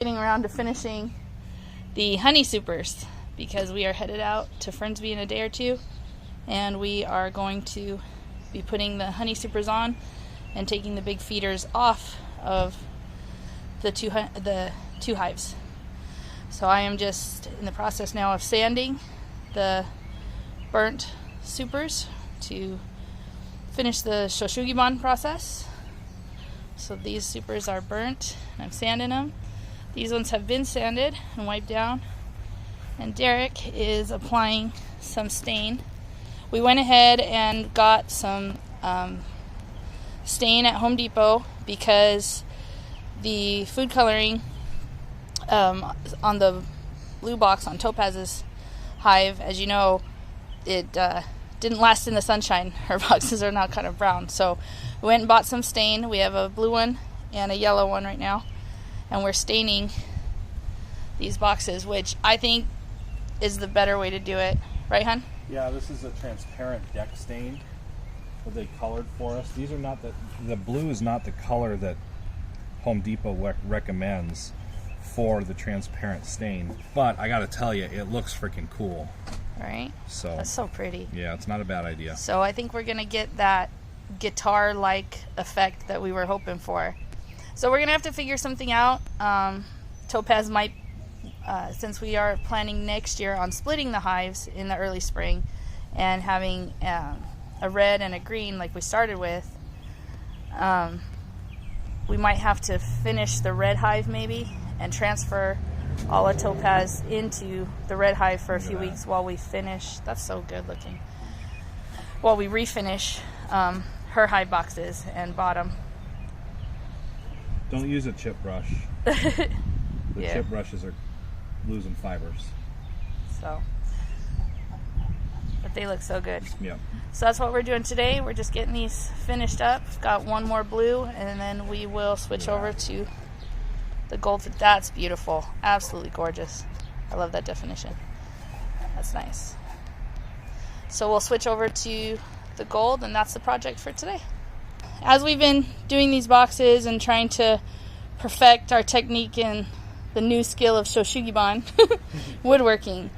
Getting around to finishing the honey supers because we are headed out to Fernsby in a day or two, and we are going to be putting the honey supers on and taking the big feeders off of the two hives. So I am just in the process now of sanding the burnt supers to finish the shou-sugi-ban process. So these supers are burnt and I'm sanding them. These ones have been sanded and wiped down, and Derek is applying some stain. We went ahead and got some stain at Home Depot because the food coloring on the blue box on Topaz's hive, as you know, it didn't last in the sunshine. Her boxes are now kind of brown, so we went and bought some stain. We have a blue one and a yellow one right now, and we're staining these boxes, which I think is the better way to do it. Right, hon? Yeah, this is a transparent deck stain that they colored for us. These are not the blue is not the color that Home Depot recommends for the transparent stain. But I gotta tell you, it looks freaking cool. Right? So that's so pretty. Yeah, it's not a bad idea. So I think we're gonna get that guitar-like effect that we were hoping for. So we're gonna have to figure something out. Topaz might, since we are planning next year on splitting the hives in the early spring and having a red and a green like we started with, we might have to finish the red hive maybe and transfer all of Topaz into the red hive for a few weeks while we finish. That's so good looking. While we refinish her hive boxes and bottom. Don't use a chip brush. The chip brushes are losing fibers. So, but they look so good. Yeah. So that's what we're doing today. We're just getting these finished up. Got one more blue, and then we will switch over to the gold. That's beautiful. Absolutely gorgeous. I love that definition. That's nice. So we'll switch over to the gold, and that's the project for today. As we've been doing these boxes and trying to perfect our technique in the new skill of shou-sugi-ban woodworking,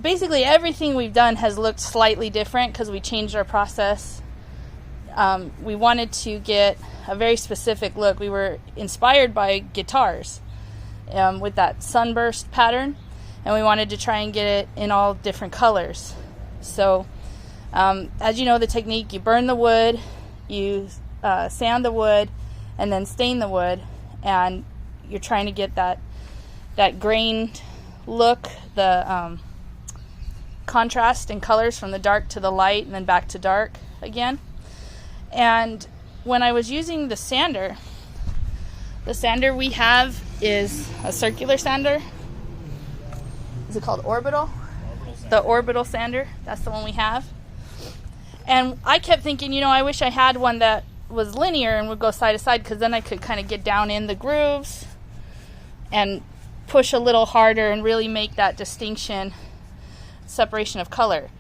basically everything we've done has looked slightly different because we changed our process. We wanted to get a very specific look. We were inspired by guitars with that sunburst pattern, and we wanted to try and get it in all different colors. So as you know, the technique, you burn the wood, you sand the wood, and then stain the wood, and you're trying to get that grained look, the contrast in colors from the dark to the light and then back to dark again. And when I was using the sander we have is a circular sander. Is it called orbital? The orbital sander. That's the one we have. And I kept thinking, I wish I had one that was linear and would go side to side, because then I could kind of get down in the grooves and push a little harder and really make that separation of color.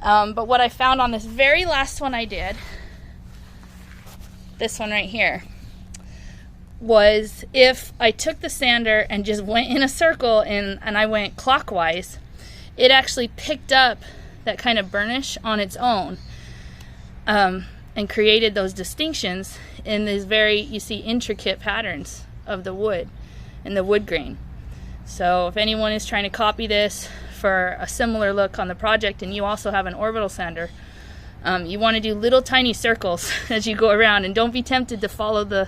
But what I found on this very last one I did, this one right here, was if I took the sander and just went in a circle and I went clockwise, it actually picked up that kind of burnish on its own, and created those distinctions in these very, intricate patterns of the wood and the wood grain. So if anyone is trying to copy this for a similar look on the project, and you also have an orbital sander, you want to do little tiny circles as you go around, and don't be tempted to follow the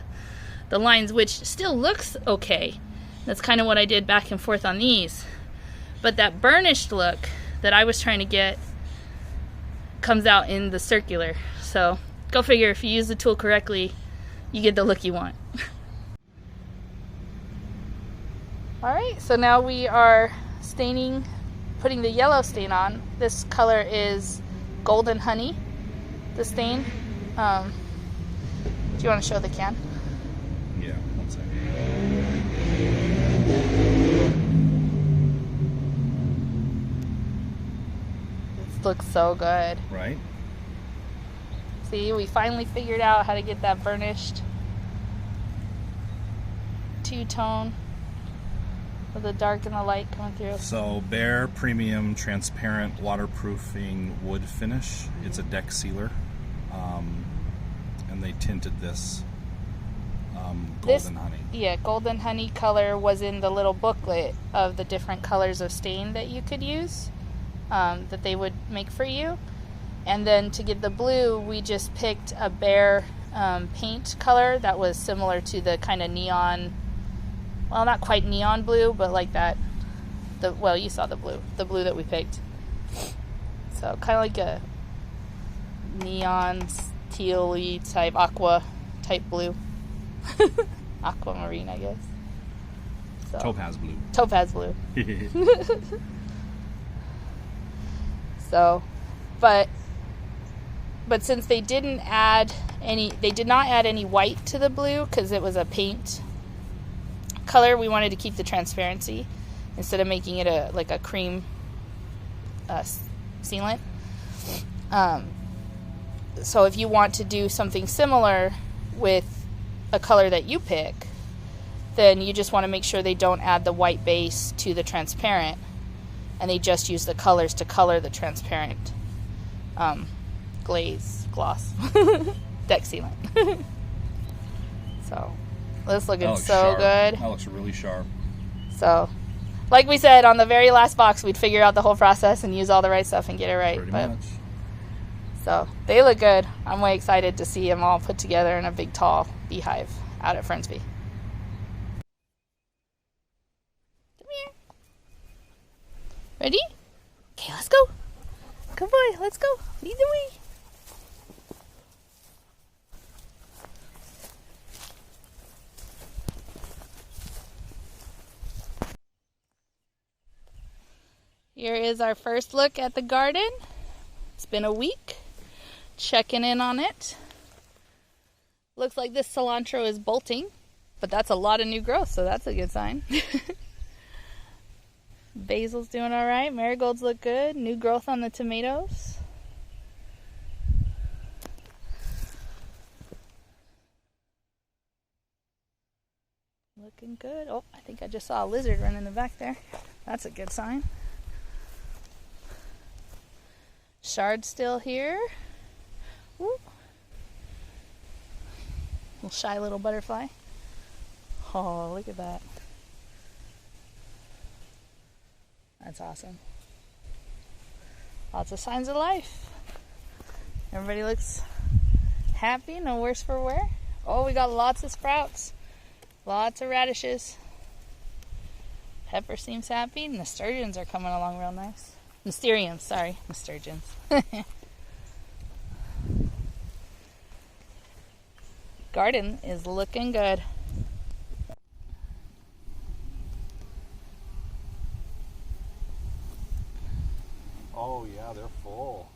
lines, which still looks okay. That's kind of what I did back and forth on these. But that burnished look that I was trying to get comes out in the circular. So go figure, if you use the tool correctly, you get the look you want. Alright, so now we are staining, putting the yellow stain on. This color is Golden Honey, the stain. Do you want to show the can? Yeah, one second. This looks so good. Right? See, we finally figured out how to get that burnished two-tone with the dark and the light coming through. So Bear Premium Transparent Waterproofing Wood Finish. It's a deck sealer. And they tinted this golden honey. Yeah, golden honey color was in the little booklet of the different colors of stain that you could use, that they would make for you. And then to get the blue, we just picked a Bear paint color that was similar to the kind of neon, well, not quite neon blue, but like that. Well, you saw the blue that we picked. So kind of like a neon teal-y type, aqua type blue. Aquamarine, I guess. So, Topaz blue. Topaz blue. So, but since they did not add any white to the blue because it was a paint color, we wanted to keep the transparency instead of making it like a cream sealant. So if you want to do something similar with a color that you pick, then you just want to make sure they don't add the white base to the transparent, and they just use the colors to color the transparent gloss deck sealant. So this looking so sharp. good. That looks really sharp. So like we said on the very last box, we'd figure out the whole process and use all the right stuff and get it right. Pretty much. So they look good. I'm way excited to see them all put together in a big tall beehive out at Fernsby. Come here. Ready? Okay, let's go. Good boy, let's go. Lead the way. Here is our first look at the garden. It's been a week. Checking in on it. Looks like this cilantro is bolting, but that's a lot of new growth, so that's a good sign. Basil's doing all right. Marigolds look good. New growth on the tomatoes. Looking good. Oh, I think I just saw a lizard run in the back there. That's a good sign. Shard's still here. Ooh. Little shy little butterfly. Oh, look at that. That's awesome. Lots of signs of life. Everybody looks happy, no worse for wear. Oh, we got lots of sprouts. Lots of radishes. Pepper seems happy. Nasturtiums are coming along real nice. Mysteriums, sorry. Nasturtiums. Garden is looking good. Oh yeah, they're full.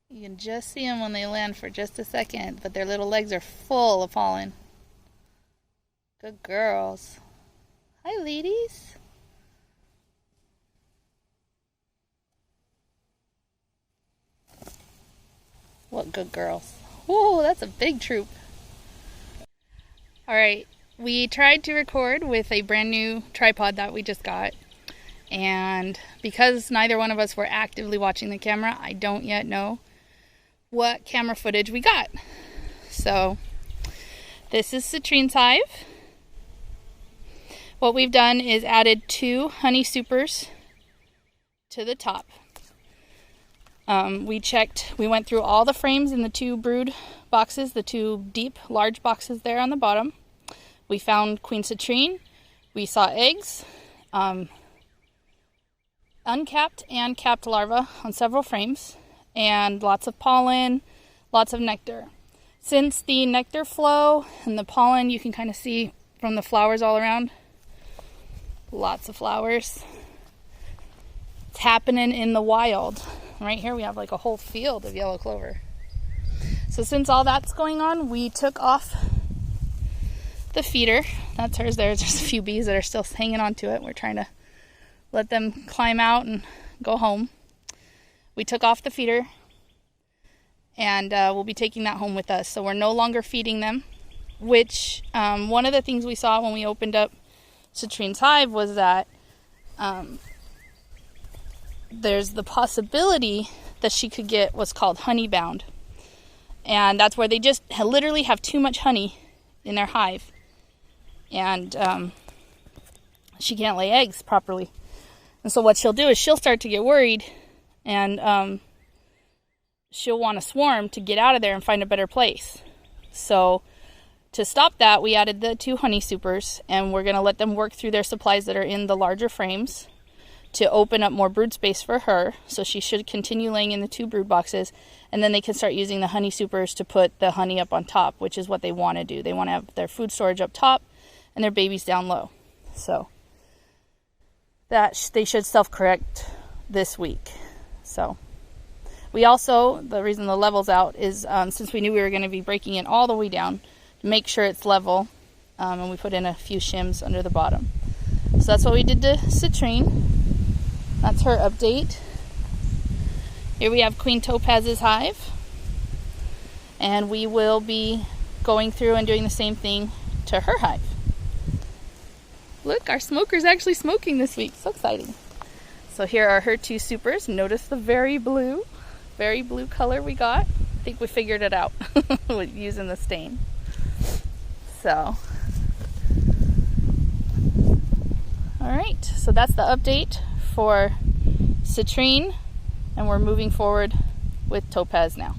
You can just see them when they land for just a second, but their little legs are full of pollen. Good girls. Hi, ladies. What good girls. Whoa, that's a big troop. Alright, we tried to record with a brand new tripod that we just got. And because neither one of us were actively watching the camera, I don't yet know what camera footage we got. So, this is Citrine's hive. What we've done is added 2 honey supers to the top. We went through all the frames in the 2 brood boxes, the 2 deep, large boxes there on the bottom. We found Queen Citrine. We saw eggs, uncapped and capped larvae on several frames, and lots of pollen, lots of nectar. Since the nectar flow and the pollen, you can kind of see from the flowers all around. Lots of flowers. It's happening in the wild. Right here we have like a whole field of yellow clover. So since all that's going on, we took off the feeder. That's hers there. There's a few bees that are still hanging on to it. We're trying to let them climb out and go home. We took off the feeder, and we'll be taking that home with us. So we're no longer feeding them which one of the things we saw when we opened up Citrine's hive was that there's the possibility that she could get what's called honey bound. And that's where they just literally have too much honey in their hive. And she can't lay eggs properly. And so what she'll do is she'll start to get worried, and she'll want to swarm to get out of there and find a better place. So to stop that, we added the 2 honey supers, and we're going to let them work through their supplies that are in the larger frames to open up more brood space for her. So she should continue laying in the 2 brood boxes, and then they can start using the honey supers to put the honey up on top, which is what they want to do. They want to have their food storage up top and their babies down low. So that they should self-correct this week. So we also, the reason the level's out is since we knew we were going to be breaking it all the way down to make sure it's level, and we put in a few shims under the bottom. So that's what we did to Citrine. That's her update. Here we have Queen Topaz's hive, and we will be going through and doing the same thing to her hive. Look, our smoker's actually smoking this week. So exciting. So here are her 2 supers. Notice the very blue color we got. I think we figured it out with using the stain. So, all right. So that's the update for Citrine, and we're moving forward with Topaz now.